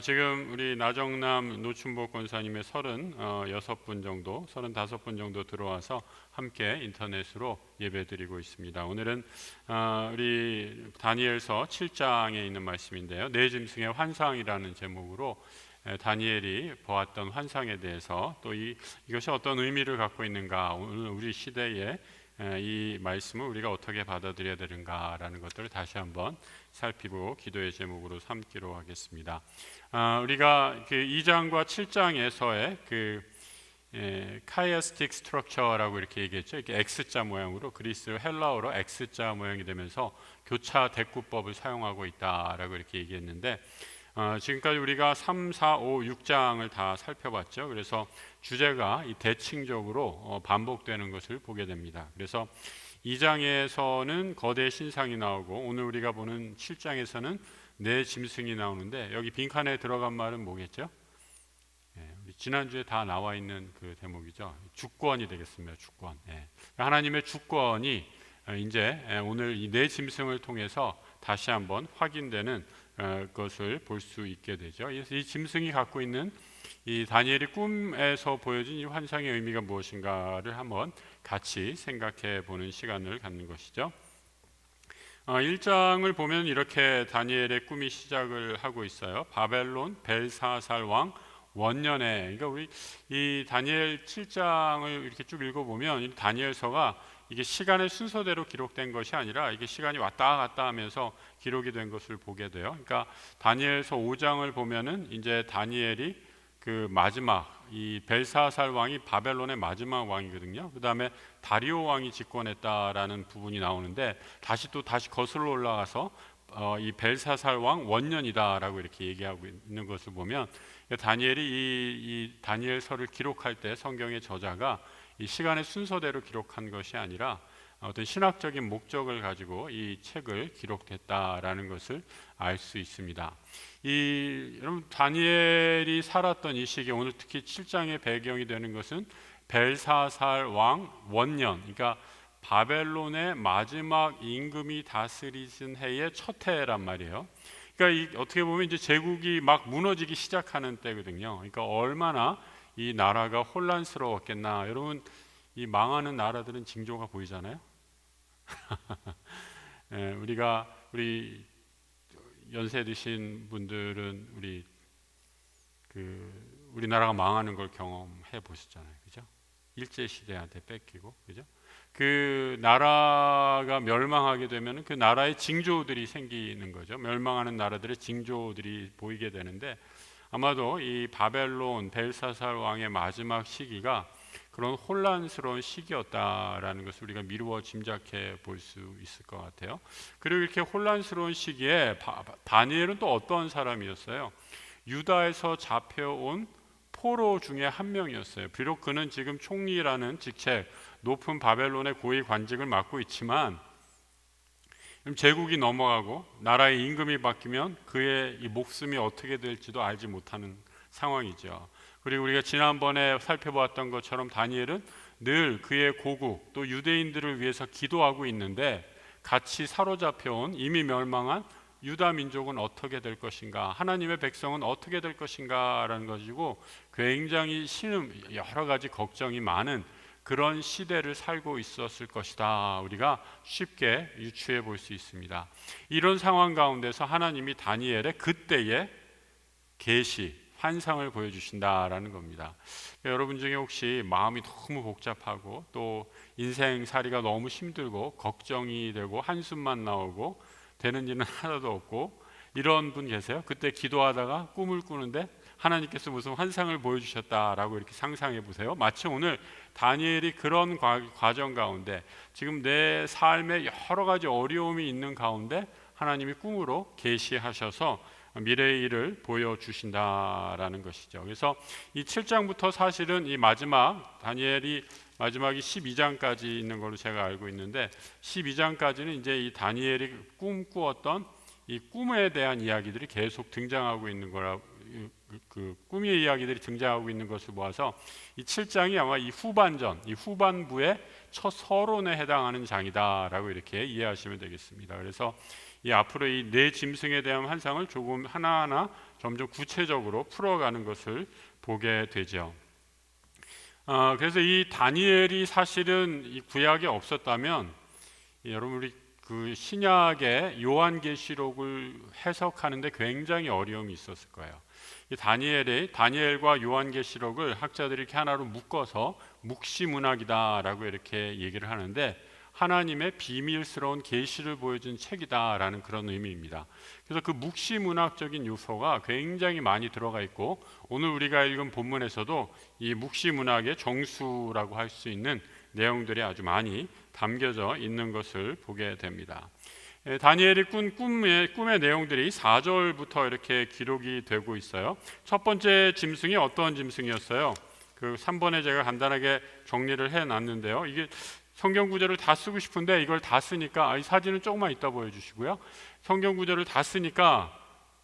지금 우리 나정남 노춘복 권사님의 36분 정도, 35분 정도 들어와서 함께 인터넷으로 예배드리고 있습니다. 오늘은 우리 다니엘서 7장에 있는 말씀인데요. 네 짐승의 환상이라는 제목으로 다니엘이 보았던 환상에 대해서 또 이것이 어떤 의미를 갖고 있는가, 오늘 우리 시대에 이 말씀을 우리가 어떻게 받아들여야 되는가라는 것들을 다시 한번 살피고 기도의 제목으로 삼기로 하겠습니다. 우리가 그 2장과 7장에서의 그 카이아스틱 스트럭처라고 이렇게 얘기했죠. 이렇게 X자 모양으로, 그리스 헬라어로 X자 모양이 되면서 교차 대꾸법을 사용하고 있다라고 이렇게 얘기했는데, 지금까지 우리가 3, 4, 5, 6장을 다 살펴봤죠. 그래서 주제가 이 대칭적으로 반복되는 것을 보게 됩니다. 그래서 2장에서는 거대 신상이 나오고, 오늘 우리가 보는 7장에서는 네 짐승이 나오는데, 여기 빈칸에 들어간 말은 뭐겠죠? 우리 지난주에 다 나와 있는 그 대목이죠. 주권이 되겠습니다. 주권. 하나님의 주권이 이제 오늘 이 네 짐승을 통해서 다시 한번 확인되는 것을 볼 수 있게 되죠. 그래서 이 짐승이 갖고 있는 이 다니엘이 꿈에서 보여진 이 환상의 의미가 무엇인가를 한번 같이 생각해 보는 시간을 갖는 것이죠. 1장을 보면 이렇게 다니엘의 꿈이 시작을 하고 있어요. 바벨론 벨사살 왕 원년에, 그러니까 우리 이 다니엘 7장을 이렇게 쭉 읽어보면 이 다니엘서가 이게 시간의 순서대로 기록된 것이 아니라 이게 시간이 왔다 갔다 하면서 기록이 된 것을 보게 돼요. 그러니까 다니엘서 5장을 보면은 이제 다니엘이 그 마지막 이 벨사살 왕이 바벨론의 마지막 왕이거든요. 그 다음에 다리오 왕이 집권했다라는 부분이 나오는데, 다시 거슬러 올라가서 이 벨사살 왕 원년이다라고 이렇게 얘기하고 있는 것을 보면, 다니엘이 이 다니엘서를 기록할 때 성경의 저자가 이 시간의 순서대로 기록한 것이 아니라 어떤 신학적인 목적을 가지고 이 책을 기록했다라는 것을 알 수 있습니다. 여러분, 다니엘이 살았던 이 시기, 오늘 특히 7장의 배경이 되는 것은 벨사살 왕 원년, 그러니까 바벨론의 마지막 임금이 다스리신 해의 첫 해란 말이에요. 그러니까 어떻게 보면 이제 제국이 막 무너지기 시작하는 때거든요. 그러니까 얼마나 이 나라가 혼란스러웠겠나. 여러분, 이 망하는 나라들은 징조가 보이잖아요. 우리 연세 드신 분들은 우리나라가 망하는 걸 경험해 보셨잖아요, 그죠? 일제 시대한테 뺏기고, 그죠? 그 나라가 멸망하게 되면 그 나라의 징조들이 생기는 거죠. 멸망하는 나라들의 징조들이 보이게 되는데, 아마도 이 바벨론 벨사살 왕의 마지막 시기가 그런 혼란스러운 시기였다라는 것을 우리가 미루어 짐작해 볼 수 있을 것 같아요. 그리고 이렇게 혼란스러운 시기에 다니엘은 또 어떤 사람이었어요? 유다에서 잡혀온 포로 중에 한 명이었어요. 비록 그는 지금 총리라는 직책, 높은 바벨론의 고위 관직을 맡고 있지만, 제국이 넘어가고 나라의 임금이 바뀌면 그의 이 목숨이 어떻게 될지도 알지 못하는 상황이죠. 그리고 우리가 지난번에 살펴보았던 것처럼 다니엘은 늘 그의 고국 또 유대인들을 위해서 기도하고 있는데, 같이 사로잡혀온 이미 멸망한 유다 민족은 어떻게 될 것인가, 하나님의 백성은 어떻게 될 것인가 라는 것이고, 굉장히 여러 가지 걱정이 많은 그런 시대를 살고 있었을 것이다, 우리가 쉽게 유추해 볼 수 있습니다. 이런 상황 가운데서 하나님이 다니엘의 그때의 계시, 환상을 보여주신다라는 겁니다. 여러분 중에 혹시 마음이 너무 복잡하고 또 인생살이가 너무 힘들고 걱정이 되고 한숨만 나오고 되는 일은 하나도 없고 이런 분 계세요? 그때 기도하다가 꿈을 꾸는데 하나님께서 무슨 환상을 보여주셨다라고 이렇게 상상해 보세요. 마치 오늘 다니엘이 그런 과정 가운데, 지금 내 삶에 여러 가지 어려움이 있는 가운데 하나님이 꿈으로 계시하셔서 미래의 일을 보여주신다라는 것이죠. 그래서 이 7장부터 사실은 이 마지막, 다니엘이 마지막이 12장까지 있는 걸로 제가 알고 있는데, 12장까지는 이제 이 다니엘이 꿈꾸었던 이 꿈에 대한 이야기들이 계속 등장하고 있는 거라, 그 꿈의 이야기들이 등장하고 있는 것을 모아서 이 7장이 아마 이 후반부에 첫 서론에 해당하는 장이다라고 이렇게 이해하시면 되겠습니다. 그래서 이 앞으로 이 네 짐승에 대한 환상을 조금 하나하나 점점 구체적으로 풀어가는 것을 보게 되죠. 그래서 이 다니엘이 사실은 이 구약에 없었다면 여러분 우리 그 신약의 요한계시록을 해석하는데 굉장히 어려움이 있었을 거예요. 이 다니엘과 요한계시록을 학자들이 이렇게 하나로 묶어서 묵시문학이다라고 이렇게 얘기를 하는데 하나님의 비밀스러운 계시를 보여준 책이다라는 그런 의미입니다. 그래서 그 묵시문학적인 요소가 굉장히 많이 들어가 있고 오늘 우리가 읽은 본문에서도 이 묵시문학의 정수라고 할 수 있는 내용들이 아주 많이 담겨져 있는 것을 보게 됩니다. 다니엘이 꾼 꿈의 내용들이 4절부터 이렇게 기록이 되고 있어요. 첫 번째 짐승이 어떤 짐승이었어요? 그 3번에 제가 간단하게 정리를 해놨는데요. 이게 성경 구절을 다 쓰고 싶은데 이걸 다 쓰니까 이 사진은 조금만 이따 보여주시고요. 성경 구절을 다 쓰니까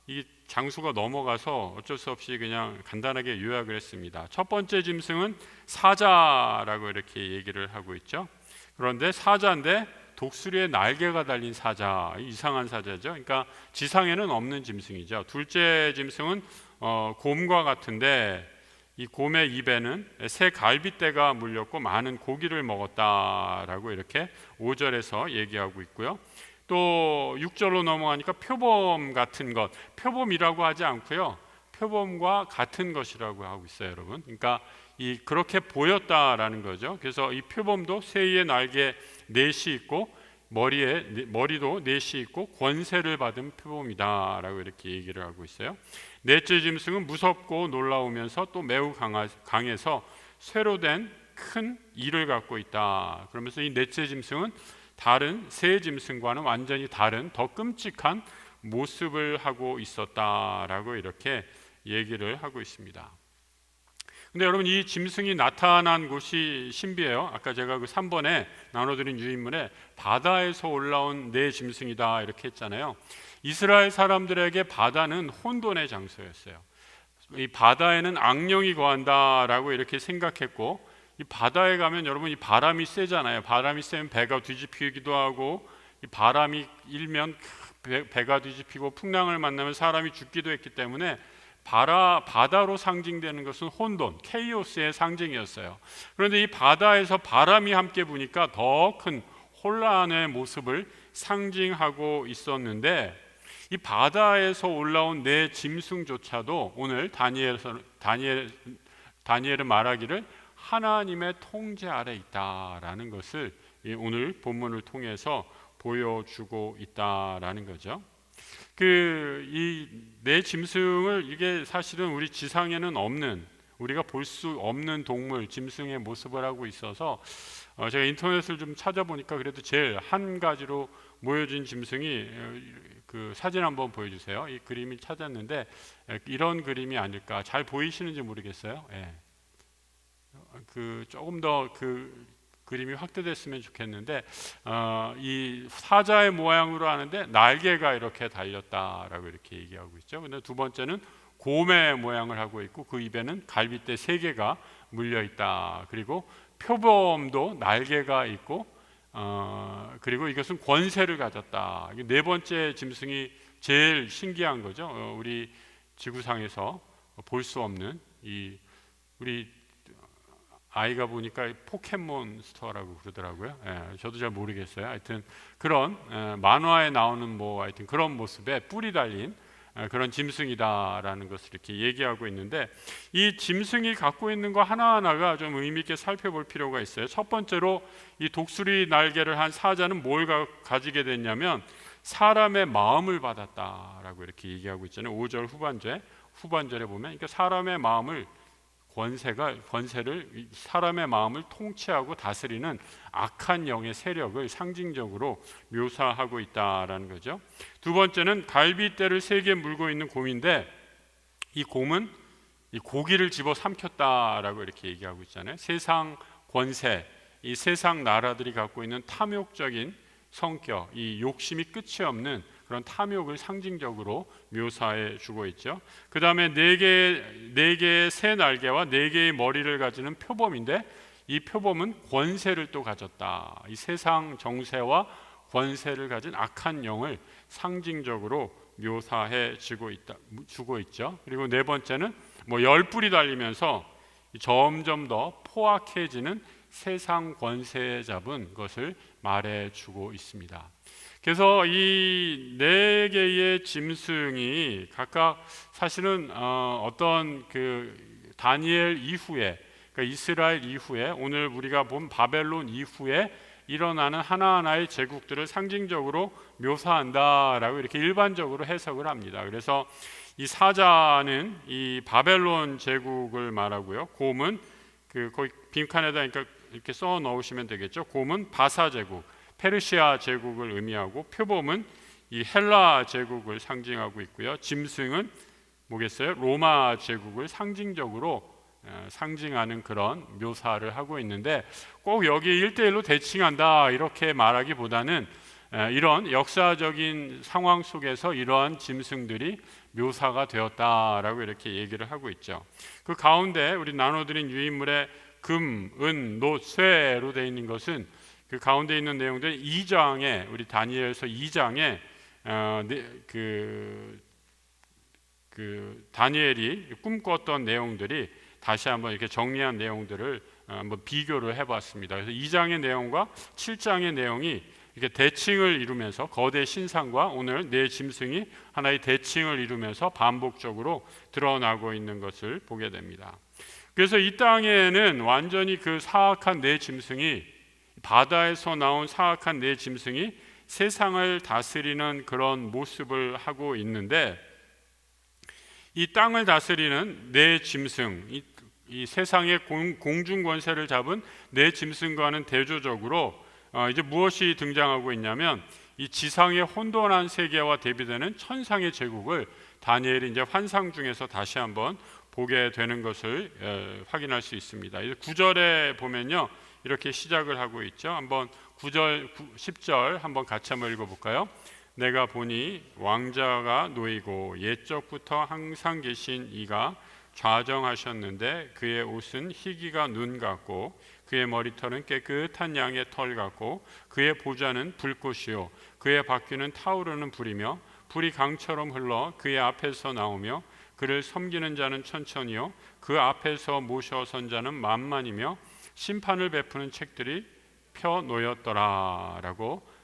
이 장수가 넘어가서 어쩔 수 없이 그냥 간단하게 요약을 했습니다. 첫 번째 짐승은 사자라고 이렇게 얘기를 하고 있죠. 그런데 사자인데 독수리의 날개가 달린 사자, 이상한 사자죠. 그러니까 지상에는 없는 짐승이죠. 둘째 짐승은 곰과 같은데 이 곰의 입에는 새 갈빗대가 물렸고 많은 고기를 먹었다라고 이렇게 5절에서 얘기하고 있고요. 또 6절로 넘어가니까 표범 같은 것, 표범이라고 하지 않고요. 표범과 같은 것이라고 하고 있어요, 여러분. 그러니까 그렇게 보였다라는 거죠. 그래서 이 표범도 새의 날개 넷이 있고 머리도 넷이 있고 권세를 받은 표범이다라고 이렇게 얘기를 하고 있어요. 넷째 짐승은 무섭고 놀라우면서 또 매우 강해서 쇠로 된 큰 이를 갖고 있다. 그러면서 이 넷째 짐승은 다른 세 짐승과는 완전히 다른 더 끔찍한 모습을 하고 있었다라고 이렇게 얘기를 하고 있습니다. 근데 여러분 이 짐승이 나타난 곳이 신비해요. 아까 제가 그 3번에 나눠드린 유인물에 바다에서 올라온 네 짐승이다 이렇게 했잖아요. 이스라엘 사람들에게 바다는 혼돈의 장소였어요. 이 바다에는 악령이 거한다라고 이렇게 생각했고 이 바다에 가면 여러분 이 바람이 세잖아요. 바람이 세면 배가 뒤집히기도 하고 이 바람이 일면 배가 뒤집히고 풍랑을 만나면 사람이 죽기도 했기 때문에 바다로 상징되는 것은 혼돈, 케이오스의 상징이었어요. 그런데 이 바다에서 바람이 함께 부니까 더 큰 혼란의 모습을 상징하고 있었는데 이 바다에서 올라온 네 짐승조차도 오늘 다니엘은 말하기를 하나님의 통제 아래 있다라는 것을 오늘 본문을 통해서 보여주고 있다라는 거죠. 이 네 짐승을 이게 사실은 우리 지상에는 없는 우리가 볼 수 없는 동물 짐승의 모습을 하고 있어서 제가 인터넷을 좀 찾아보니까 그래도 제일 한 가지로 모여진 짐승이 그 사진 한번 보여주세요. 이 그림을 찾았는데 이런 그림이 아닐까. 잘 보이시는지 모르겠어요. 예. 그 조금 더 그 그림이 확대됐으면 좋겠는데 이 사자의 모양으로 하는데 날개가 이렇게 달렸다라고 이렇게 얘기하고 있죠. 근데 두 번째는 곰의 모양을 하고 있고 그 입에는 갈빗대 3개가 물려 있다. 그리고 표범도 날개가 있고 그리고 이것은 권세를 가졌다. 네 번째 짐승이 제일 신기한 거죠. 우리 지구상에서 볼 수 없는 우리 아이가 보니까 포켓몬스터라고 그러더라고요. 저도 잘 모르겠어요. 하여튼 그런 만화에 나오는 하여튼 그런 모습에 뿔이 달린 그런 짐승이다라는 것을 이렇게 얘기하고 있는데 이 짐승이 갖고 있는 거 하나하나가 좀 의미 있게 살펴볼 필요가 있어요. 첫 번째로 이 독수리 날개를 한 사자는 뭘 가지게 됐냐면 사람의 마음을 받았다라고 이렇게 얘기하고 있잖아요. 5절 후반절에 보면 그러니까 사람의 마음을 권세를 사람의 마음을 통치하고 다스리는 악한 영의 세력을 상징적으로 묘사하고 있다라는 거죠. 두 번째는 갈빗대를 3개 물고 있는 곰인데 이 곰은 이 고기를 집어 삼켰다라고 이렇게 얘기하고 있잖아요. 세상 권세, 이 세상 나라들이 갖고 있는 탐욕적인 성격, 이 욕심이 끝이 없는 그런 탐욕을 상징적으로 묘사해 주고 있죠. 그 다음에 4개의 새 날개와 4개의 머리를 가지는 표범인데 이 표범은 권세를 또 가졌다. 이 세상 정세와 권세를 가진 악한 영을 상징적으로 묘사해 주고 있죠. 그리고 네 번째는 뭐 열불이 달리면서 점점 더 포악해지는 세상 권세에 잡은 것을 말해주고 있습니다. 그래서 이 네 개의 짐승이 각각 사실은 어떤 그 다니엘 이후에, 그러니까 이스라엘 이후에, 오늘 우리가 본 바벨론 이후에 일어나는 하나하나의 제국들을 상징적으로 묘사한다라고 이렇게 일반적으로 해석을 합니다. 그래서 이 사자는 이 바벨론 제국을 말하고요. 곰은 거기 빈칸에다 이렇게 써 넣으시면 되겠죠. 곰은 바사 제국, 페르시아 제국을 의미하고, 표범은 이 헬라 제국을 상징하고 있고요. 짐승은 뭐겠어요? 로마 제국을 상징적으로 상징하는 그런 묘사를 하고 있는데, 꼭 여기 1대1로 대칭한다 이렇게 말하기보다는 이런 역사적인 상황 속에서 이러한 짐승들이 묘사가 되었다라고 이렇게 얘기를 하고 있죠. 그 가운데 우리 나눠드린 유인물의 금, 은, 노, 쇠로 되어 있는 것은 그 가운데 있는 내용들 2장에, 우리 다니엘서 2장에 그 다니엘이 꿈꿨던 내용들이 다시 한번 이렇게 정리한 내용들을 한번 비교를 해봤습니다. 그래서 2장의 내용과 7장의 내용이 이렇게 대칭을 이루면서 거대 신상과 오늘 네 짐승이 하나의 대칭을 이루면서 반복적으로 드러나고 있는 것을 보게 됩니다. 그래서 이 땅에는 완전히 그 사악한 네 짐승이, 바다에서 나온 사악한 네 짐승이 세상을 다스리는 그런 모습을 하고 있는데, 이 땅을 다스리는 네 짐승, 이 세상의 공중 권세를 잡은 네 짐승과는 대조적으로 이제 무엇이 등장하고 있냐면, 이 지상의 혼돈한 세계와 대비되는 천상의 제국을 다니엘이 이제 환상 중에서 다시 한번 보게 되는 것을 확인할 수 있습니다. 9절에 보면요, 이렇게 시작을 하고 있죠. 한번 9절, 10절 한번 같이 한번 읽어볼까요? 내가 보니 왕자가 놓이고 옛적부터 항상 계신 이가 좌정하셨는데, 그의 옷은 희기가 눈 같고 그의 머리털은 깨끗한 양의 털 같고, 그의 보좌는 불꽃이요 그의 바퀴는 타오르는 불이며, 불이 강처럼 흘러 그의 앞에서 나오며, 그를 섬기는 자는 천천히요 그 앞에서 모셔선 자는 만만이며, 심판을 베푸는 책들이 펴 놓였더라라고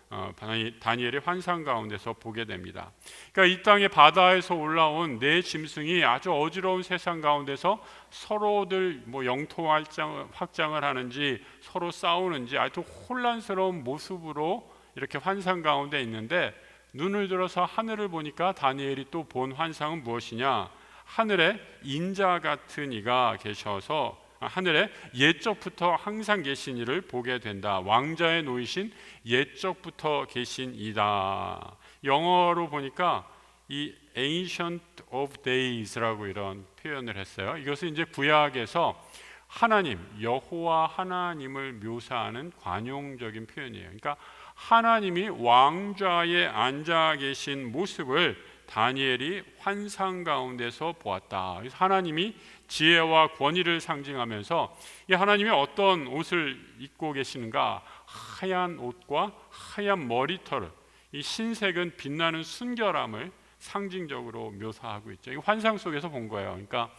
다니엘의 환상 가운데서 보게 됩니다. 그러니까 이 땅의 바다에서 올라온 네 짐승이 아주 어지러운 세상 가운데서 서로들 뭐 영토 확장을 하는지 서로 싸우는지 아주 혼란스러운 모습으로 이렇게 환상 가운데 있는데, 눈을 들어서 하늘을 보니까 다니엘이 또 본 환상은 무엇이냐? 하늘에 인자 같은 이가 계셔서 하늘에 옛적부터 항상 계신 이를 보게 된다. 왕자에 놓이신 옛적부터 계신 이다. 영어로 보니까 이 Ancient of Days라고 이런 표현을 했어요. 이것은 이제 구약에서 하나님, 여호와 하나님을 묘사하는 관용적인 표현이에요. 그러니까 하나님이 왕좌에 앉아 계신 모습을 다니엘이 환상 가운데서 보았다. 그래서 하나님이 지혜와 권위를 상징하면서 이 하나님이 어떤 옷을 입고 계시는가? 하얀 옷과 하얀 머리털, 이 흰색은 빛나는 순결함을 상징적으로 묘사하고 있죠. 이 환상 속에서 본 거예요. 그러니까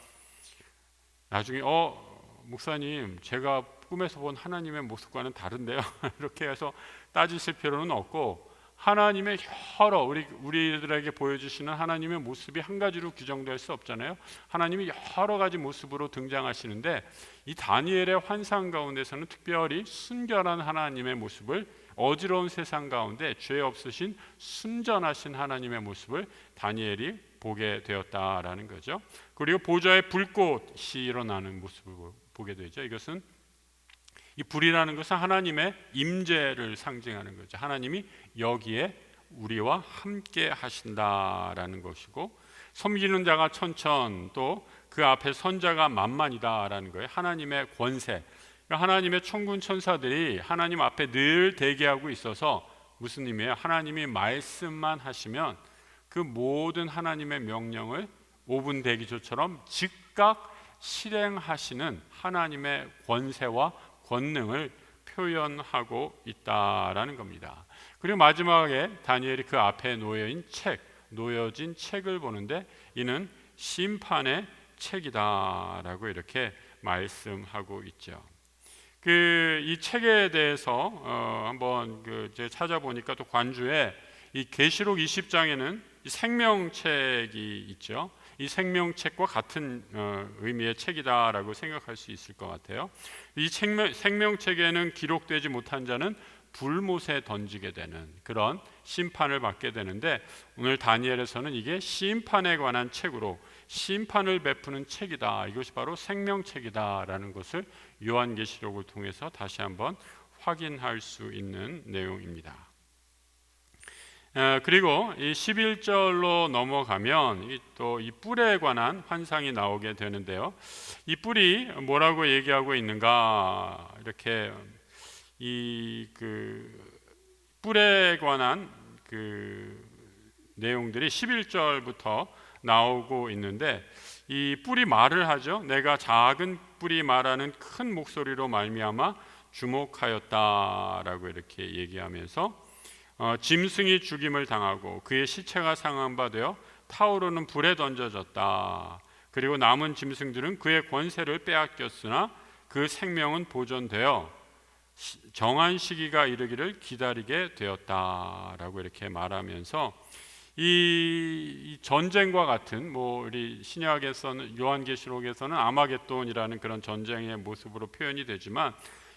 나중에 목사님, 제가 꿈에서 본 하나님의 모습과는 다른데요. 이렇게 해서 따지실 필요는 없고, 하나님의 우리들에게 보여주시는 하나님의 모습이 한 가지로 규정될 수 없잖아요. 하나님이 여러 가지 모습으로 등장하시는데, 이 다니엘의 환상 가운데서는 특별히 순결한 하나님의 모습을, 어지러운 세상 가운데 죄 없으신 순전하신 하나님의 모습을 다니엘이 보게 되었다라는 거죠. 그리고 보좌에 불꽃이 일어나는 모습을 보게 되죠. 이것은, 이 불이라는 것은 하나님의 임재를 상징하는 거죠. 하나님이 여기에 우리와 함께 하신다라는 것이고, 섬기는 자가 천천, 또 그 앞에 선자가 만만이다라는 거예요. 하나님의 권세, 하나님의 천군 천사들이 하나님 앞에 늘 대기하고 있어서, 무슨 의미예요? 하나님이 말씀만 하시면 그 모든 하나님의 명령을 5분 대기조처럼 즉각 실행하시는 하나님의 권세와 권능을 표현하고 있다라는 겁니다. 그리고 마지막에 다니엘이 그 앞에 놓여진 책을 보는데 이는 심판의 책이다라고 이렇게 말씀하고 있죠. 이 책에 대해서 한번 제가 찾아보니까 또 관주에 이 계시록 20장에는 생명책이 있죠. 이 생명책과 같은 의미의 책이다라고 생각할 수 있을 것 같아요. 이 생명책에는 기록되지 못한 자는 불못에 던지게 되는 그런 심판을 받게 되는데, 오늘 다니엘에서는 이게 심판에 관한 책으로 심판을 베푸는 책이다, 이것이 바로 생명책이다라는 것을 요한계시록을 통해서 다시 한번 확인할 수 있는 내용입니다. 그리고 이 11절로 넘어가면 또 이 뿔에 관한 환상이 나오게 되는데요. 이 뿔이 뭐라고 얘기하고 있는가, 이렇게 뿔에 관한 내용들이 11절부터 나오고 있는데, 이 뿔이 말을 하죠. 내가 작은 뿔이 말하는 큰 목소리로 말미암아 주목하였다라고 이렇게 얘기하면서 짐승이 죽임을 당하고 그의 시체가 상한 바 되어 타오르는 불에 던져졌다. 그리고 남은 짐승들은 그의 권세를 빼앗겼으나 그 생명은 보존되어 정한 시기가 이르기를 기다리게 되었다라고 이렇게 말하면서 이 전쟁과 같은, 우리 신약에서는, 요한계시록에서는 아마겟돈이라는 그런 전쟁의 모습으로 표현이 되지만,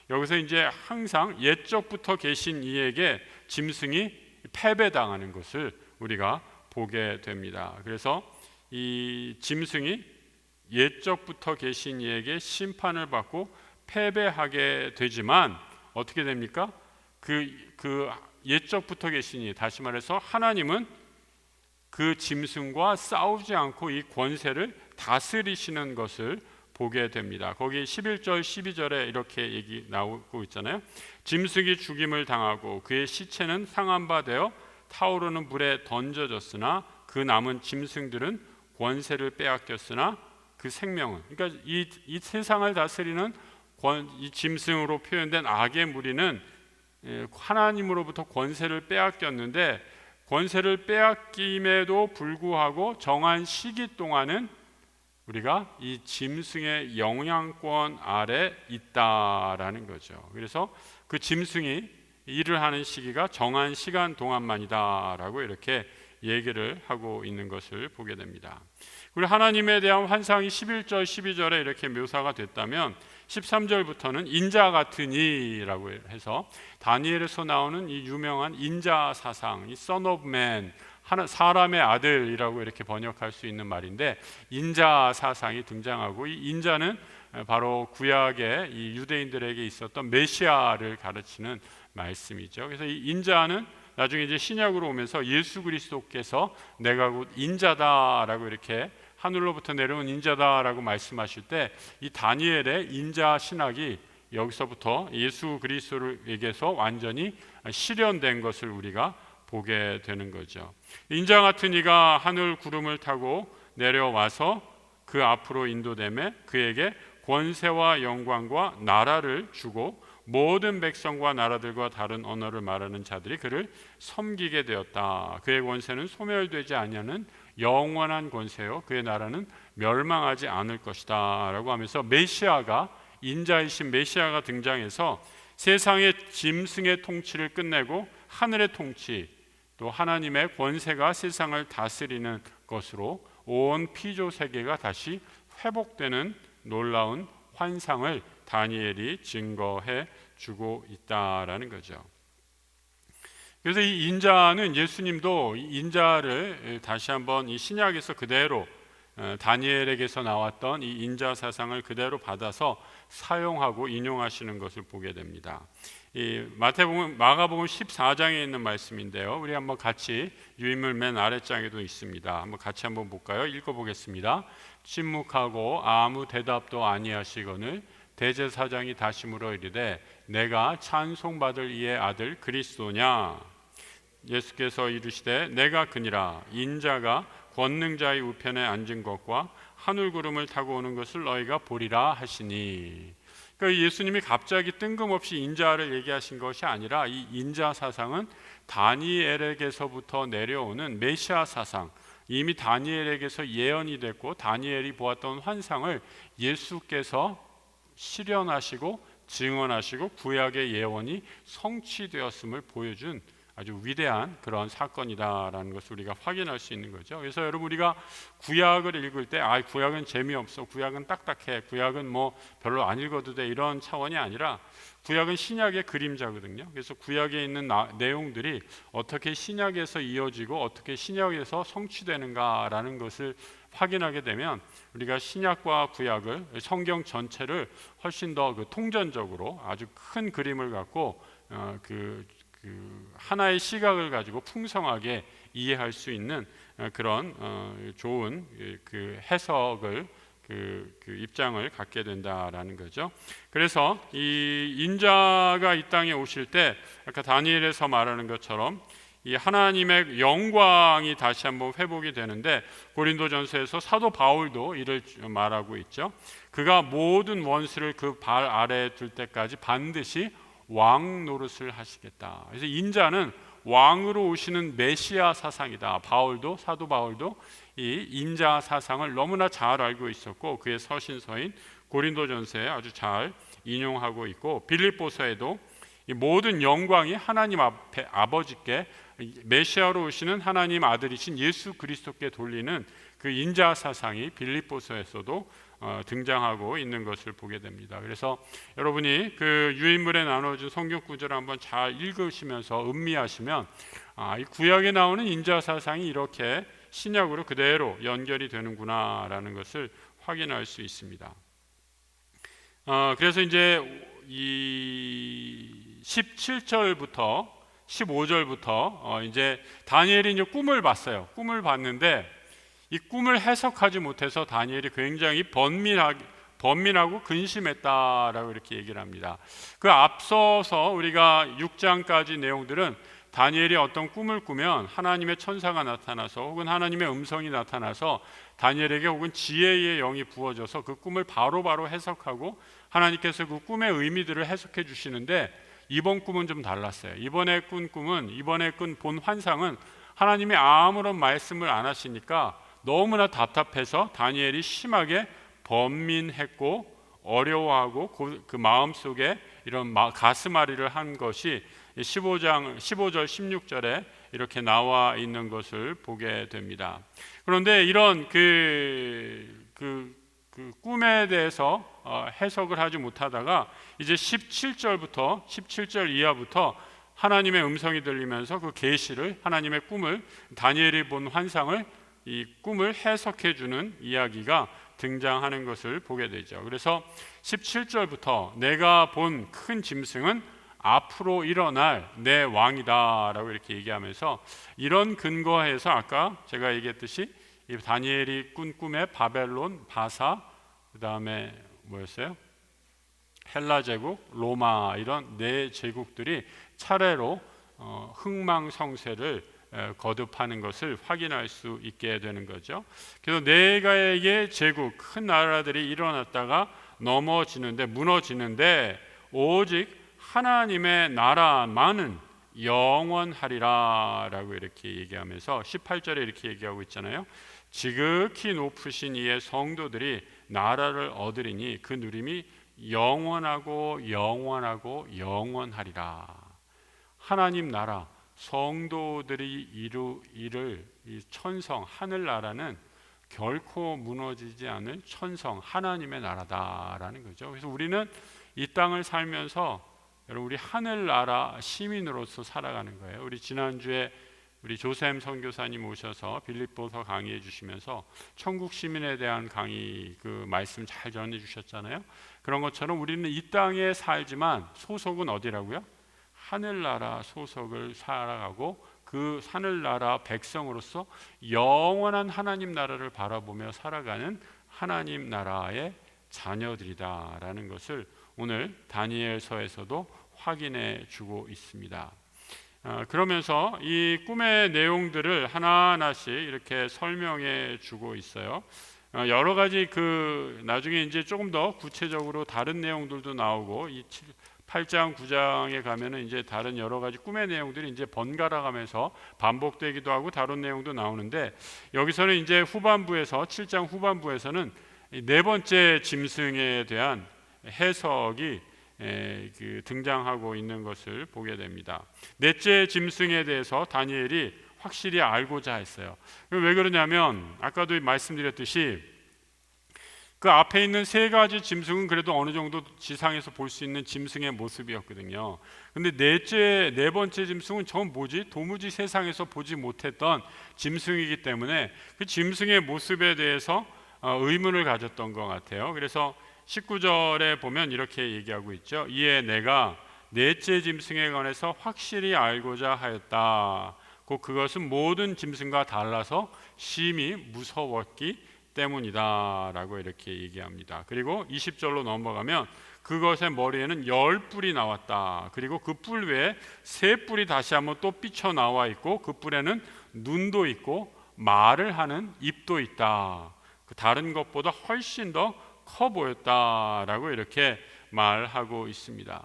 여기서 이제 항상 옛적부터 계신 이에게 짐승이 패배당하는 것을 우리가 보게 됩니다. 그래서 이 짐승이 옛적부터 계신 이에게 심판을 받고 패배하게 되지만 어떻게 됩니까? 그 옛적부터 계신 이, 다시 말해서 하나님은 그 짐승과 싸우지 않고 이 권세를 다스리시는 것을 보게 됩니다. 거기 11절 12절에 이렇게 얘기 나오고 있잖아요. 짐승이 죽임을 당하고 그의 시체는 상한 바 되어 타오르는 불에 던져졌으나 그 남은 짐승들은 권세를 빼앗겼으나 그 생명은, 그러니까 이 세상을 다스리는 이 짐승으로 표현된 악의 무리는 하나님으로부터 권세를 빼앗겼는데, 권세를 빼앗김에도 불구하고 정한 시기 동안은 우리가 이 짐승의 영향권 아래 있다라는 거죠. 그래서 그 짐승이 일을 하는 시기가 정한 시간 동안만이다라고 이렇게 얘기를 하고 있는 것을 보게 됩니다. 그리고 하나님에 대한 환상이 11절 12절에 이렇게 묘사가 됐다면 13절부터는 인자 같으니라고 해서 다니엘에서 나오는 이 유명한 인자 사상, 이 Son of Man, 사람의 아들이라고 이렇게 번역할 수 있는 말인데, 인자 사상이 등장하고, 이 인자는 바로 구약의 이 유대인들에게 있었던 메시아를 가르치는 말씀이죠. 그래서 이 인자는 나중에 이제 신약으로 오면서 예수 그리스도께서 내가 곧 인자다라고 이렇게 하늘로부터 내려온 인자다라고 말씀하실 때, 이 다니엘의 인자 신학이 여기서부터 예수 그리스도에게서 완전히 실현된 것을 우리가 보게 되는 거죠. 인자 같은 이가 하늘 구름을 타고 내려와서 그 앞으로 인도되매 그에게 권세와 영광과 나라를 주고 모든 백성과 나라들과 다른 언어를 말하는 자들이 그를 섬기게 되었다. 그의 권세는 소멸되지 아니하는 영원한 권세요 그의 나라는 멸망하지 않을 것이다 라고 하면서 메시아가, 인자이신 메시아가 등장해서 세상의 짐승의 통치를 끝내고 하늘의 통치, 또 하나님의 권세가 세상을 다스리는 것으로 온 피조 세계가 다시 회복되는 놀라운 환상을 다니엘이 증거해 주고 있다라는 거죠. 그래서 이 인자는, 예수님도 인자를 다시 한번 이 신약에서 그대로 다니엘에게서 나왔던 이 인자 사상을 그대로 받아서 사용하고 인용하시는 것을 보게 됩니다. 이 마가복음 14장에 있는 말씀인데요. 우리 한번 같이, 유인물 맨 아랫장에도 있습니다. 한번 같이 한번 볼까요? 읽어보겠습니다. 침묵하고 아무 대답도 아니하시거늘 대제사장이 다시 물어 이르되 내가 찬송받을 이의 아들 그리스도냐? 예수께서 이르시되 내가 그니라. 인자가 권능자의 우편에 앉은 것과 하늘 구름을 타고 오는 것을 너희가 보리라 하시니. 그러니까 예수님이 갑자기 뜬금없이 인자를 얘기하신 것이 아니라 이 인자 사상은 다니엘에게서부터 내려오는 메시아 사상, 이미 다니엘에게서 예언이 됐고 다니엘이 보았던 환상을 예수께서 실현하시고 증언하시고 구약의 예언이 성취되었음을 보여준 아주 위대한 그런 사건이다라는 것을 우리가 확인할 수 있는 거죠. 그래서 여러분, 우리가 구약을 읽을 때 구약은 재미없어, 구약은 딱딱해, 구약은 뭐 별로 안 읽어도 돼, 이런 차원이 아니라 구약은 신약의 그림자거든요. 그래서 구약에 있는 내용들이 어떻게 신약에서 이어지고 어떻게 신약에서 성취되는가라는 것을 확인하게 되면 우리가 신약과 구약을, 성경 전체를 훨씬 더 통전적으로 아주 큰 그림을 갖고 그 하나의 시각을 가지고 풍성하게 이해할 수 있는 그런 좋은 그 해석을 입장을 갖게 된다라는 거죠. 그래서 이 인자가 이 땅에 오실 때 아까 다니엘에서 말하는 것처럼 이 하나님의 영광이 다시 한번 회복이 되는데, 고린도전서에서 사도 바울도 이를 말하고 있죠. 그가 모든 원수를 그 발 아래에 둘 때까지 반드시 왕 노릇을 하시겠다. 그래서 인자는 왕으로 오시는 메시아 사상이다. 사도 바울도 이 인자 사상을 너무나 잘 알고 있었고 그의 서신서인 고린도전서에 아주 잘 인용하고 있고, 빌립보서에도 이 모든 영광이 하나님 앞에 아버지께, 메시아로 오시는 하나님 아들이신 예수 그리스도께 돌리는 그 인자 사상이 빌립보서에서도 등장하고 있는 것을 보게 됩니다. 그래서 여러분이 그 유인물에 나눠준 성경 구절을 한번 잘 읽으시면서 음미하시면 이 구약에 나오는 인자 사상이 이렇게 신약으로 그대로 연결이 되는구나라는 것을 확인할 수 있습니다. 그래서 이제 이 17절부터 15절부터 이제 다니엘이 이제 꿈을 봤어요. 꿈을 봤는데 이 꿈을 해석하지 못해서 다니엘이 굉장히 번민하고 근심했다라고 이렇게 얘기를 합니다. 그 앞서서 우리가 6장까지 내용들은 다니엘이 어떤 꿈을 꾸면 하나님의 천사가 나타나서 혹은 하나님의 음성이 나타나서 다니엘에게 혹은 지혜의 영이 부어져서 그 꿈을 바로바로 해석하고 하나님께서 그 꿈의 의미들을 해석해 주시는데, 이번 꿈은 좀 달랐어요. 이번에 꾼 본 환상은 하나님이 아무런 말씀을 안 하시니까 너무나 답답해서 다니엘이 심하게 번민했고 어려워하고 그 마음속에 이런 가슴앓이를 한 것이 15절 16절에 이렇게 나와 있는 것을 보게 됩니다. 그런데 이런 그 꿈에 대해서 해석을 하지 못하다가 이제 17절 이하부터 하나님의 음성이 들리면서 그 계시를, 하나님의 꿈을, 다니엘이 본 환상을, 이 꿈을 해석해 주는 이야기가 등장하는 것을 보게 되죠. 그래서 17절부터 내가 본 큰 짐승은 앞으로 일어날 내 왕이다라고 이렇게 얘기하면서, 이런 근거에서 아까 제가 얘기했듯이 이 다니엘이 꾼 꿈에 바벨론, 바사, 그 다음에 뭐였어요? 헬라 제국, 로마, 이런 네 제국들이 차례로 흥망성쇠를 거듭하는 것을 확인할 수 있게 되는 거죠. 그래서 네 개의 제국, 큰 나라들이 일어났다가 무너지는데 오직 하나님의 나라만은 영원하리라 라고 이렇게 얘기하면서 18절에 이렇게 얘기하고 있잖아요. 지극히 높으신 이의 성도들이 나라를 얻으리니 그 누림이 영원하고 영원하고 영원하리라. 하나님 나라, 성도들이 이룰 이 천성, 하늘나라는 결코 무너지지 않을 천성, 하나님의 나라다라는 거죠. 그래서 우리는 이 땅을 살면서 여러분, 우리 하늘나라 시민으로서 살아가는 거예요. 우리 지난주에 우리 조샘 선교사님 오셔서 빌립보서 강의해 주시면서 천국 시민에 대한 강의 그 말씀 잘 전해 주셨잖아요. 그런 것처럼 우리는 이 땅에 살지만 소속은 어디라고요? 하늘나라 소속을 살아가고 그 하늘나라 백성으로서 영원한 하나님 나라를 바라보며 살아가는 하나님 나라의 자녀들이다라는 것을 오늘 다니엘서에서도 확인해 주고 있습니다. 그러면서 이 꿈의 내용들을 하나하나씩 이렇게 설명해 주고 있어요. 여러 가지 나중에 이제 조금 더 구체적으로 다른 내용들도 나오고 이 8장 9장에 가면은 이제 다른 여러 가지 꿈의 내용들이 이제 번갈아 가면서 반복되기도 하고 다른 내용도 나오는데, 여기서는 이제 후반부에서 7장 후반부에서는 네 번째 짐승에 대한 해석이 등장하고 있는 것을 보게 됩니다. 넷째 짐승에 대해서 다니엘이 확실히 알고자 했어요. 왜 그러냐면 아까도 말씀드렸듯이 그 앞에 있는 세 가지 짐승은 그래도 어느 정도 지상에서 볼 수 있는 짐승의 모습이었거든요. 근데 네 번째 짐승은 저건 뭐지? 도무지 세상에서 보지 못했던 짐승이기 때문에 그 짐승의 모습에 대해서 의문을 가졌던 것 같아요. 그래서 19절에 보면 이렇게 얘기하고 있죠. 이에 내가 넷째 짐승에 관해서 확실히 알고자 하였다. 곧 그것은 모든 짐승과 달라서 심히 무서웠기 때문이다 라고 이렇게 얘기합니다. 그리고 20절로 넘어가면 그것의 머리에는 10뿔이 나왔다. 그리고 그 뿔 외에 3뿔이 다시 한번 또 삐쳐나와 있고 그 뿔에는 눈도 있고 말을 하는 입도 있다. 그 다른 것보다 훨씬 더 커 보였다라고 이렇게 말하고 있습니다.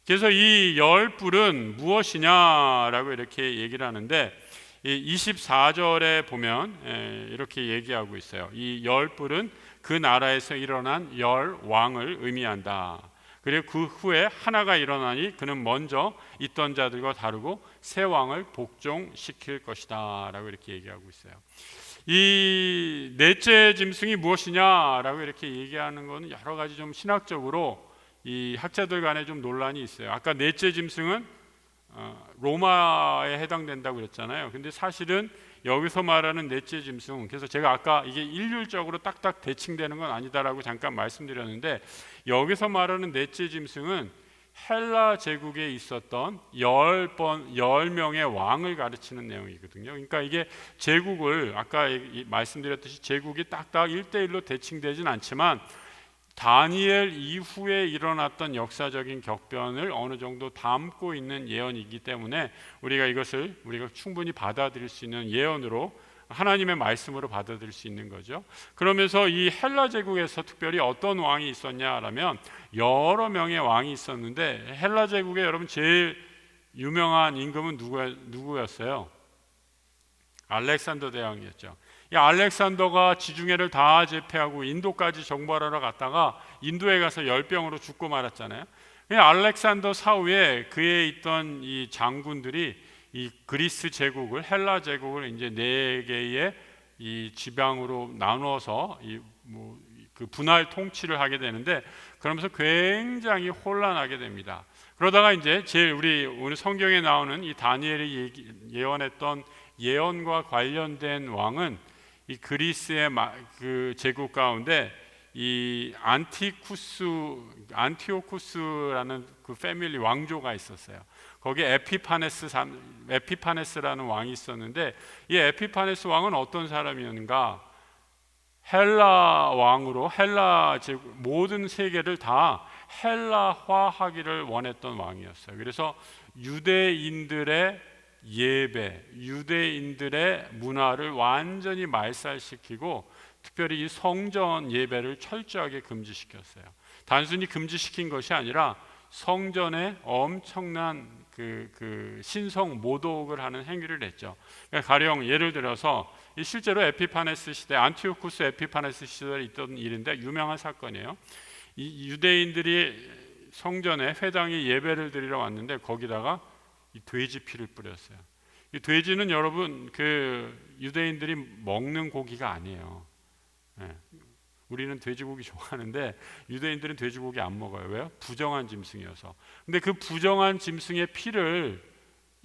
그래서 이 10뿔은 무엇이냐라고 이렇게 얘기를 하는데, 24절에 보면 이렇게 얘기하고 있어요. 이 10뿔은 그 나라에서 일어난 10왕을 의미한다. 그리고 그 후에 하나가 일어나니 그는 먼저 있던 자들과 다르고 새 왕을 복종시킬 것이다 라고 이렇게 얘기하고 있어요. 이 넷째 짐승이 무엇이냐라고 이렇게 얘기하는 것은 여러 가지 좀 신학적으로 이 학자들 간에 좀 논란이 있어요. 아까 넷째 짐승은 로마에 해당된다고 그랬잖아요. 근데 사실은 여기서 말하는 넷째 짐승, 그래서 제가 아까 이게 일률적으로 딱딱 대칭되는 건 아니다라고 잠깐 말씀드렸는데, 여기서 말하는 넷째 짐승은 헬라 제국에 있었던 10명의 왕을 가르치는 내용이거든요. 그러니까 이게 제국을 아까 말씀드렸듯이 제국이 딱딱 1대1로 대칭되진 않지만 다니엘 이후에 일어났던 역사적인 격변을 어느 정도 담고 있는 예언이기 때문에 우리가 충분히 받아들일 수 있는 예언으로, 하나님의 말씀으로 받아들일 수 있는 거죠. 그러면서 이 헬라 제국에서 특별히 어떤 왕이 있었냐라면 여러 명의 왕이 있었는데, 헬라 제국에 여러분 제일 유명한 임금은 누구였어요? 알렉산더 대왕이었죠. 이 알렉산더가 지중해를 다 제패하고 인도까지 정벌하러 갔다가 인도에 가서 열병으로 죽고 말았잖아요. 알렉산더 사후에 그에 있던 이 장군들이 이 그리스 제국을, 헬라 제국을 이제 4개의 이 지방으로 나누어서 그 분할 통치를 하게 되는데, 그러면서 굉장히 혼란하게 됩니다. 그러다가 이제 우리 오늘 성경에 나오는 이 다니엘이 예언했던 예언과 관련된 왕은 이 그리스의 그 제국 가운데 이 안티오쿠스라는 그 패밀리 왕조가 있었어요. 거기에 에피파네스라는 왕이 있었는데, 이 에피파네스 왕은 어떤 사람이었는가? 헬라 왕으로 헬라 제국 모든 세계를 다 헬라화하기를 원했던 왕이었어요. 그래서 유대인들의 예배, 유대인들의 문화를 완전히 말살시키고 특별히 이 성전 예배를 철저하게 금지시켰어요. 단순히 금지시킨 것이 아니라 성전에 엄청난 그 신성 모독을 하는 행위를 했죠. 그러니까 가령 예를 들어서 실제로 에피파네스 시대, 안티오쿠스 에피파네스 시대에 있던 일인데 유명한 사건이에요. 이 유대인들이 성전에 회당에 예배를 드리러 왔는데 거기다가 이 돼지 피를 뿌렸어요. 이 돼지는 여러분 그 유대인들이 먹는 고기가 아니에요. 우리는 돼지고기 좋아하는데 유대인들은 돼지고기 안 먹어요. 왜요? 부정한 짐승이어서. 근데 그 부정한 짐승의 피를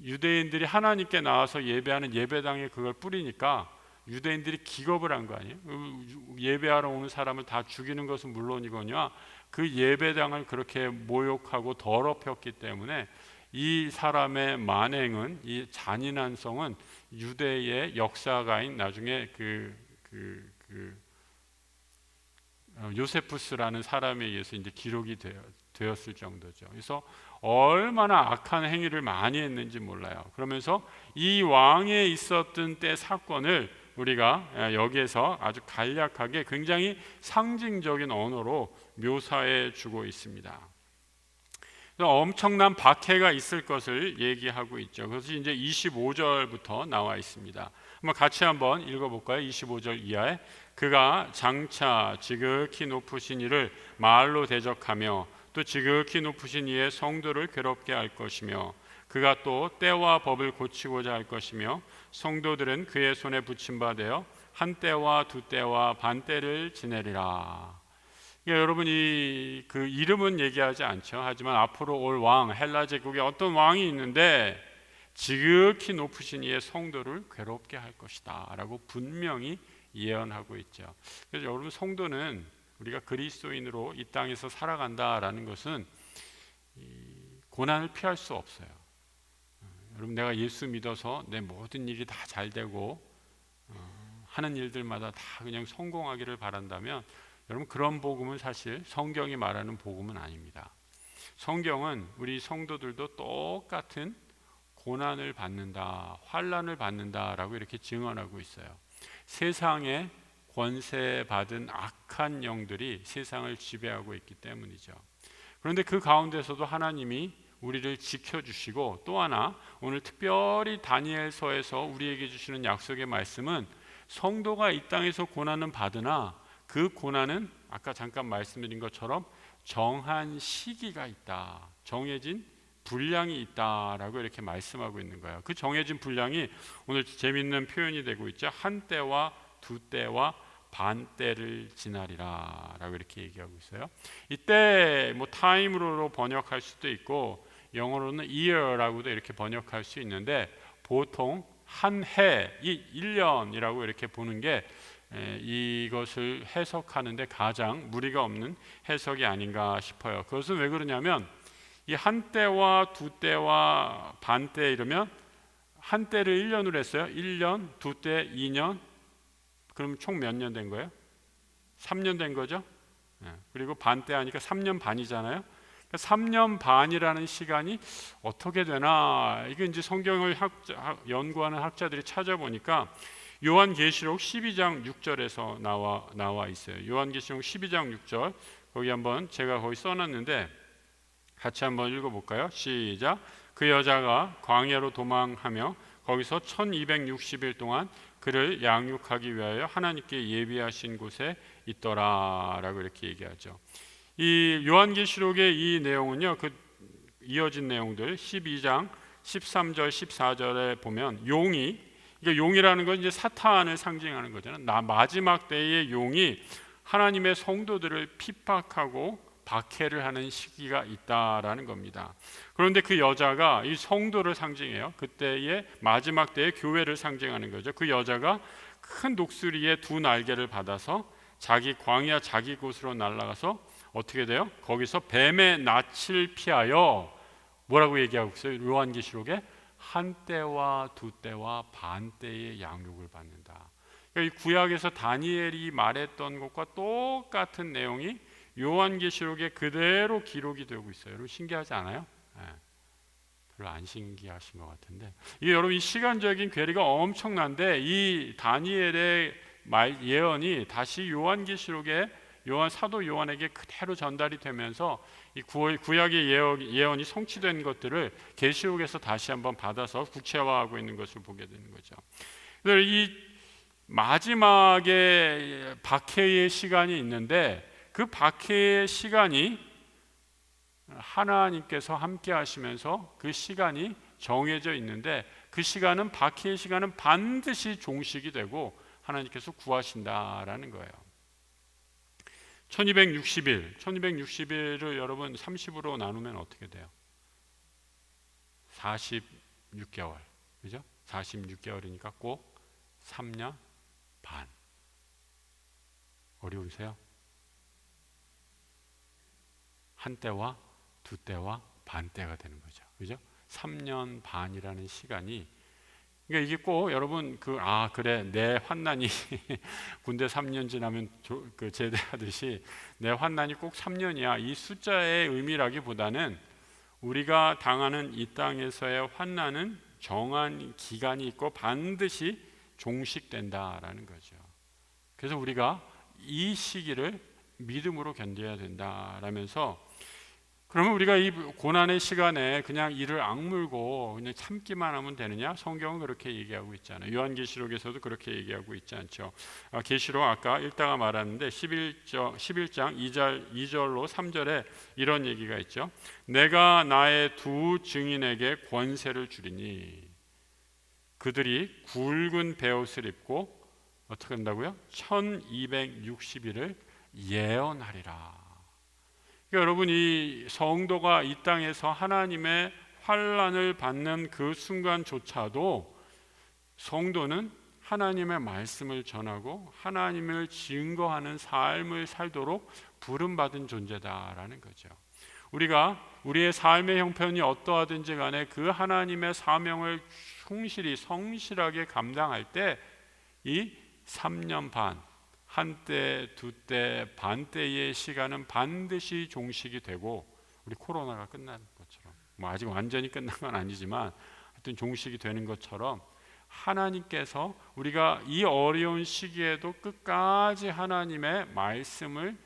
유대인들이 하나님께 나와서 예배하는 예배당에 그걸 뿌리니까 유대인들이 기겁을 한 거 아니에요? 예배하러 오는 사람을 다 죽이는 것은 물론이거니와 그 예배당을 그렇게 모욕하고 더럽혔기 때문에 이 사람의 만행은, 이 잔인한 성은 유대의 역사가인 나중에 요세푸스라는 사람에 의해서 이제 기록이 되었을 정도죠. 그래서 얼마나 악한 행위를 많이 했는지 몰라요. 그러면서 이 왕에 있었던 때 사건을 우리가 여기에서 아주 간략하게 굉장히 상징적인 언어로 묘사해 주고 있습니다. 엄청난 박해가 있을 것을 얘기하고 있죠. 그래서 이제 25절부터 나와 있습니다. 같이 한번 읽어볼까요? 25절 이하에 그가 장차 지극히 높으신 이를 말로 대적하며 또 지극히 높으신 이의 성도를 괴롭게 할 것이며 그가 또 때와 법을 고치고자 할 것이며 성도들은 그의 손에 붙임 바 되어 한 때와 두 때와 반 때를 지내리라. 여러분이 그 이름은 얘기하지 않죠. 하지만 앞으로 올 왕, 헬라 제국에 어떤 왕이 있는데 지극히 높으신 이의 성도를 괴롭게 할 것이다 라고 분명히 예언하고 있죠. 그래서 여러분, 성도는 우리가 그리스도인으로 이 땅에서 살아간다라는 것은 고난을 피할 수 없어요. 여러분, 내가 예수 믿어서 내 모든 일이 다 잘 되고 하는 일들마다 다 그냥 성공하기를 바란다면 여러분, 그런 복음은 사실 성경이 말하는 복음은 아닙니다. 성경은 우리 성도들도 똑같은 고난을 받는다, 환난을 받는다라고 이렇게 증언하고 있어요. 세상에 권세받은 악한 영들이 세상을 지배하고 있기 때문이죠. 그런데 그 가운데서도 하나님이 우리를 지켜주시고, 또 하나 오늘 특별히 다니엘서에서 우리에게 주시는 약속의 말씀은 성도가 이 땅에서 고난은 받으나 그 고난은 아까 잠깐 말씀드린 것처럼 정한 시기가 있다, 정해진 분량이 있다라고 이렇게 말씀하고 있는 거예요. 그 정해진 분량이 오늘 재밌는 표현이 되고 있죠. 한 때와 두 때와 반 때를 지나리라 라고 이렇게 얘기하고 있어요. 이때 뭐 타임으로 번역할 수도 있고 영어로는 year라고도 이렇게 번역할 수 있는데, 보통 한 해, 이 1년이라고 이렇게 보는 게 이것을 해석하는데 가장 무리가 없는 해석이 아닌가 싶어요. 그것은 왜 그러냐면 이 한 때와 두 때와 반 때 이러면 한 때를 1년으로 했어요. 1년, 두 때 2년. 그럼 총 몇 년 된 거예요? 3년 된 거죠. 그리고 반 때 하니까 3년 반이잖아요. 3년 반이라는 시간이 어떻게 되나, 이게 이제 성경을 연구하는 학자들이 찾아보니까 요한계시록 12장 6절에서 나와 있어요. 요한계시록 12장 6절, 거기 한번 제가 거기 써놨는데 같이 한번 읽어볼까요? 시작. 그 여자가 광야로 도망하며 거기서 1260일 동안 그를 양육하기 위하여 하나님께 예비하신 곳에 있더라 라고 이렇게 얘기하죠. 이 요한계시록의 이 내용은요, 그 이어진 내용들 12장 13절 14절에 보면 용이, 그러니까 용이라는 건 이제 사탄을 상징하는 거잖아요. 마지막 때의 용이 하나님의 성도들을 핍박하고 박해를 하는 시기가 있다라는 겁니다. 그런데 그 여자가 이 성도를 상징해요. 그때의 마지막 때의 교회를 상징하는 거죠. 그 여자가 큰 독수리의 두 날개를 받아서 자기 광야 자기 곳으로 날아가서 어떻게 돼요? 거기서 뱀의 낯을 피하여 뭐라고 얘기하고 있어요? 요한계시록에 한 때와 두 때와 반 때의 양육을 받는다. 그러니까 이 구약에서 다니엘이 말했던 것과 똑같은 내용이 요한계시록에 그대로 기록이 되고 있어요. 여러분 신기하지 않아요? 별로 안 신기하신 것 같은데, 이게 여러분 이 시간적인 괴리가 엄청난데 이 다니엘의 예언이 다시 요한계시록에 사도 요한에게 그대로 전달이 되면서 이 구약의 예언이 성취된 것들을 계시록에서 다시 한번 받아서 구체화하고 있는 것을 보게 되는 거죠. 이 마지막에 박해의 시간이 있는데 그 박해의 시간이 하나님께서 함께 하시면서 그 시간이 정해져 있는데, 그 시간은 박해의 시간은 반드시 종식이 되고 하나님께서 구하신다라는 거예요. 1260일을 여러분 30으로 나누면 어떻게 돼요? 46개월, 그죠? 46개월이니까 꼭 3년 반. 어려우세요? 한 때와 두 때와 반 때가 되는 거죠, 그죠? 3년 반이라는 시간이, 그러니까 이게 꼭 여러분 그래 내 환난이 군대 3년 지나면 제대하듯이 내 환난이 꼭 3년이야, 이 숫자의 의미라기보다는 우리가 당하는 이 땅에서의 환난은 정한 기간이 있고 반드시 종식된다라는 거죠. 그래서 우리가 이 시기를 믿음으로 견뎌야 된다라면서, 그러면 우리가 이 고난의 시간에 그냥 이를 악물고 그냥 참기만 하면 되느냐? 성경은 그렇게 얘기하고 있잖아요. 요한계시록에서도 그렇게 얘기하고 있지 않죠. 계시록 아까 읽다가 말았는데 11장 2절로 3절에 이런 얘기가 있죠. 내가 나의 두 증인에게 권세를 주리니 그들이 굵은 베옷을 입고 어떻게 한다고요? 1260일을 예언하리라. 그러니까 여러분, 이 성도가 이 땅에서 하나님의 환난을 받는 그 순간조차도 성도는 하나님의 말씀을 전하고 하나님을 증거하는 삶을 살도록 부름받은 존재다라는 거죠. 우리가 우리의 삶의 형편이 어떠하든지 간에 그 하나님의 사명을 충실히 성실하게 감당할 때 이 3년 반, 한때, 두때, 반때의 시간은 반드시 종식이 되고, 우리 코로나가 끝난 것처럼, 아직 완전히 끝난 건 아니지만 하여튼 종식이 되는 것처럼 하나님께서 우리가 이 어려운 시기에도 끝까지 하나님의 말씀을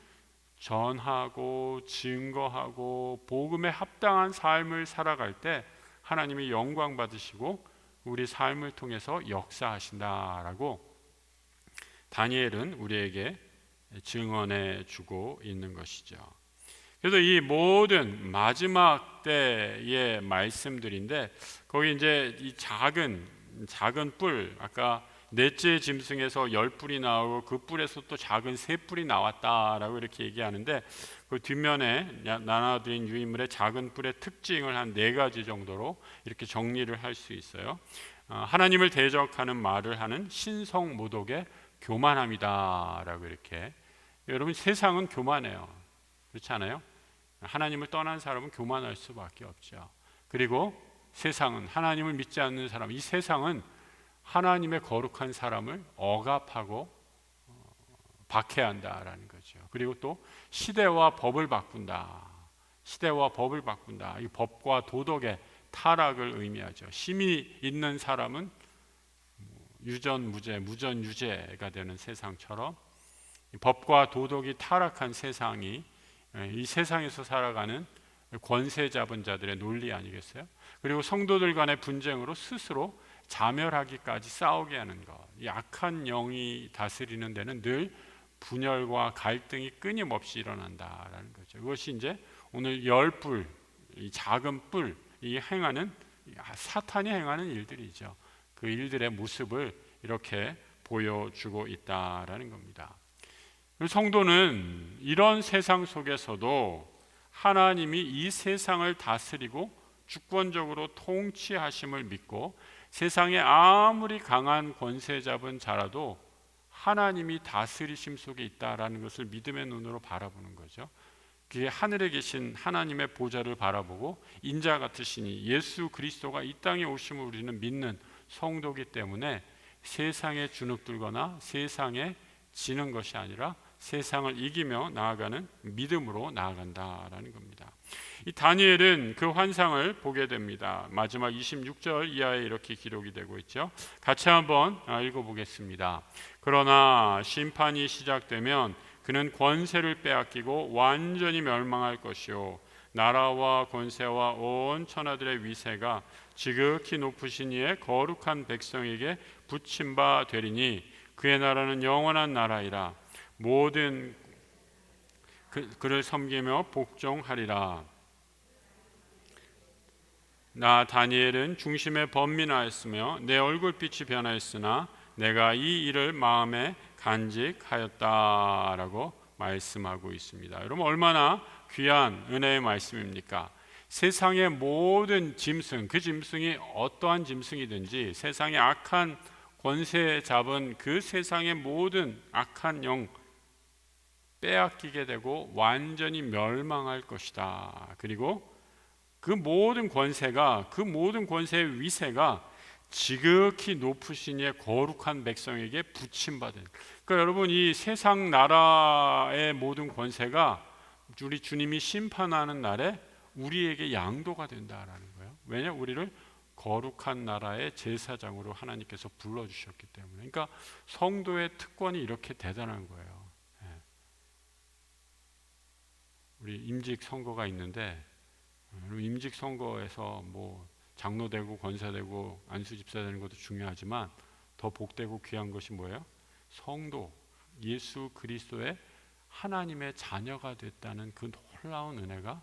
전하고 증거하고 복음에 합당한 삶을 살아갈 때 하나님이 영광 받으시고 우리 삶을 통해서 역사하신다라고 다니엘은 우리에게 증언해 주고 있는 것이죠. 그래서 이 모든 마지막 때의 말씀들인데, 거기 이제 이 작은 뿔, 아까 넷째 짐승에서 10뿔이 나오고 그 뿔에서 또 작은 3뿔이 나왔다라고 이렇게 얘기하는데, 그 뒷면에 나눠드린 유인물의 작은 뿔의 특징을 한 4가지 정도로 이렇게 정리를 할 수 있어요. 하나님을 대적하는 말을 하는 신성모독의 교만함이다라고 이렇게. 여러분, 세상은 교만해요. 그렇지 않아요? 하나님을 떠난 사람은 교만할 수밖에 없죠. 그리고 세상은, 하나님을 믿지 않는 사람, 이 세상은 하나님의 거룩한 사람을 억압하고 박해한다라는 거죠. 그리고 또 시대와 법을 바꾼다. 시대와 법을 바꾼다. 이 법과 도덕의 타락을 의미하죠. 힘이 있는 사람은 유전무죄, 무전유죄가 되는 세상처럼 법과 도덕이 타락한 세상이 이 세상에서 살아가는 권세 잡은 자들의 논리 아니겠어요? 그리고 성도들 간의 분쟁으로 스스로 자멸하기까지 싸우게 하는 것. 이 악한 영이 다스리는 데는 늘 분열과 갈등이 끊임없이 일어난다라는 거죠. 그것이 이제 오늘 10뿔, 이 작은 뿔, 이 행하는 사탄이 행하는 일들이죠. 그 일들의 모습을 이렇게 보여주고 있다라는 겁니다. 성도는 이런 세상 속에서도 하나님이 이 세상을 다스리고 주권적으로 통치하심을 믿고, 세상에 아무리 강한 권세 잡은 자라도 하나님이 다스리심 속에 있다라는 것을 믿음의 눈으로 바라보는 거죠. 그게 하늘에 계신 하나님의 보좌를 바라보고 인자 같으시니 예수 그리스도가 이 땅에 오심을 우리는 믿는 성도이기 때문에 세상에 주눅들거나 세상에 지는 것이 아니라 세상을 이기며 나아가는 믿음으로 나아간다라는 겁니다. 이 다니엘은 그 환상을 보게 됩니다. 마지막 26절 이하에 이렇게 기록이 되고 있죠. 같이 한번 읽어보겠습니다. 그러나 심판이 시작되면 그는 권세를 빼앗기고 완전히 멸망할 것이요 나라와 권세와 온 천하들의 위세가 지극히 높으신 이의 거룩한 백성에게 붙임 바 되리니 그의 나라는 영원한 나라이라. 모든 그를 섬기며 복종하리라. 나 다니엘은 중심에 번민하였으며 내 얼굴빛이 변하였으나 내가 이 일을 마음에 간직하였다라고 말씀하고 있습니다. 여러분, 얼마나 귀한 은혜의 말씀입니까? 세상의 모든 짐승, 그 짐승이 어떠한 짐승이든지 세상의 악한 권세 잡은 그 세상의 모든 악한 영 빼앗기게 되고 완전히 멸망할 것이다. 그리고 그 모든 권세가, 그 모든 권세의 위세가 지극히 높으신 이의 거룩한 백성에게 붙임받은. 그러니까 여러분, 이 세상 나라의 모든 권세가 우리 주님이 심판하는 날에 우리에게 양도가 된다라는 거예요. 왜냐? 우리를 거룩한 나라의 제사장으로 하나님께서 불러주셨기 때문에, 그러니까 성도의 특권이 이렇게 대단한 거예요. 우리 임직 선거가 있는데, 임직 선거에서 뭐 장로 되고 권사 되고 안수 집사 되는 것도 중요하지만 더 복되고 귀한 것이 뭐예요? 성도, 예수 그리스도의 하나님의 자녀가 됐다는 그 놀라운 은혜가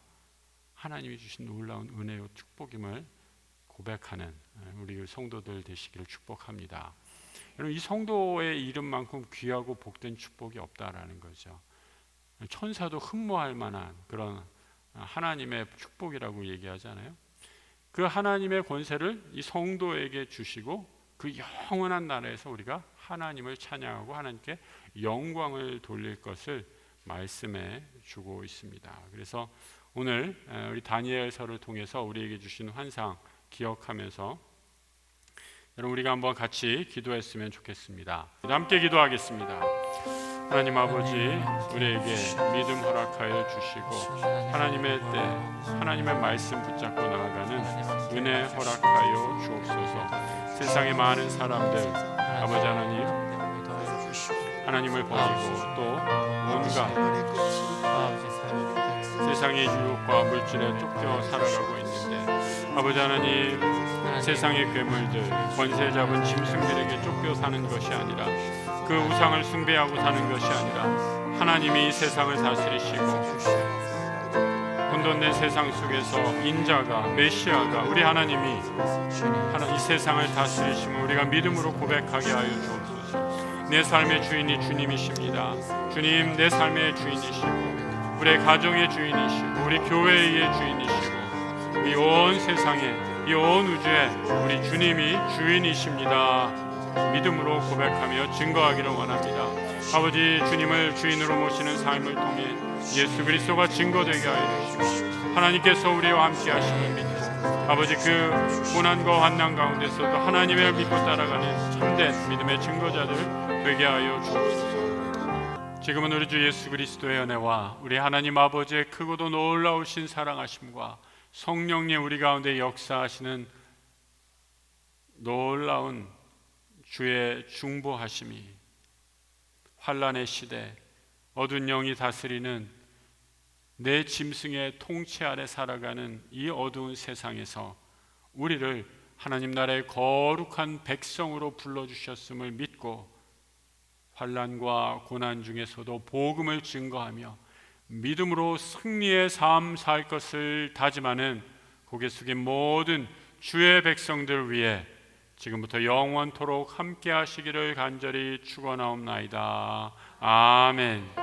하나님이 주신 놀라운 은혜요 축복임을 고백하는 우리 성도들 되시기를 축복합니다. 여러분, 이 성도의 이름만큼 귀하고 복된 축복이 없다라는 거죠. 천사도 흠모할 만한 그런 하나님의 축복이라고 얘기하잖아요. 그 하나님의 권세를 이 성도에게 주시고 그 영원한 나라에서 우리가 하나님을 찬양하고 하나님께 영광을 돌릴 것을 말씀해 주고 있습니다. 그래서 오늘 우리 다니엘서를 통해서 우리에게 주신 환상 기억하면서 여러분, 우리가 한번 같이 기도했으면 좋겠습니다. 함께 기도하겠습니다. 하나님 아버지, 우리에게 믿음 허락하여 주시고 하나님의 때 하나님의 말씀 붙잡고 나아가는 은혜 허락하여 주옵소서. 세상의 많은 사람들, 아버지 하나님을 버리고 또 온갖 세상의 유혹과 물질에 쫓겨 살아가고 있는데, 아버지 하나님, 세상의 괴물들, 권세 잡은 짐승들에게 쫓겨 사는 것이 아니라, 그 우상을 숭배하고 사는 것이 아니라 하나님이 이 세상을 다스리시고 혼돈된 세상 속에서 인자가, 메시아가, 우리 하나님이 이 세상을 다스리시면 우리가 믿음으로 고백하게 하여 주옵소서. 내 삶의 주인이 주님이십니다. 주님, 내 삶의 주인이시고 우리의 가정의 주인이시고 우리 교회의 주인이시고 이 온 세상에, 이 온 우주에 우리 주님이 주인이십니다. 믿음으로 고백하며 증거하기를 원합니다. 아버지, 주님을 주인으로 모시는 삶을 통해 예수 그리스도가 증거되게 하여 주시고 하나님께서 우리와 함께 하심을 믿고, 아버지, 그 고난과 환난 가운데서도 하나님을 믿고 따라가는 참된 믿음의 증거자들 되게 하여 주옵소서. 지금은 우리 주 예수 그리스도의 은혜와 우리 하나님 아버지의 크고도 놀라우신 사랑하심과 성령님 우리 가운데 역사하시는 놀라운 주의 중보하심이 환난의 시대, 어두운 영이 다스리는 내 짐승의 통치 아래 살아가는 이 어두운 세상에서 우리를 하나님 나라의 거룩한 백성으로 불러주셨음을 믿고 환난과 고난 중에서도 복음을 증거하며 믿음으로 승리의 삶 살 것을 다짐하는 고개 숙인 모든 주의 백성들 위해 지금부터 영원토록 함께 하시기를 간절히 축원하옵나이다. 아멘.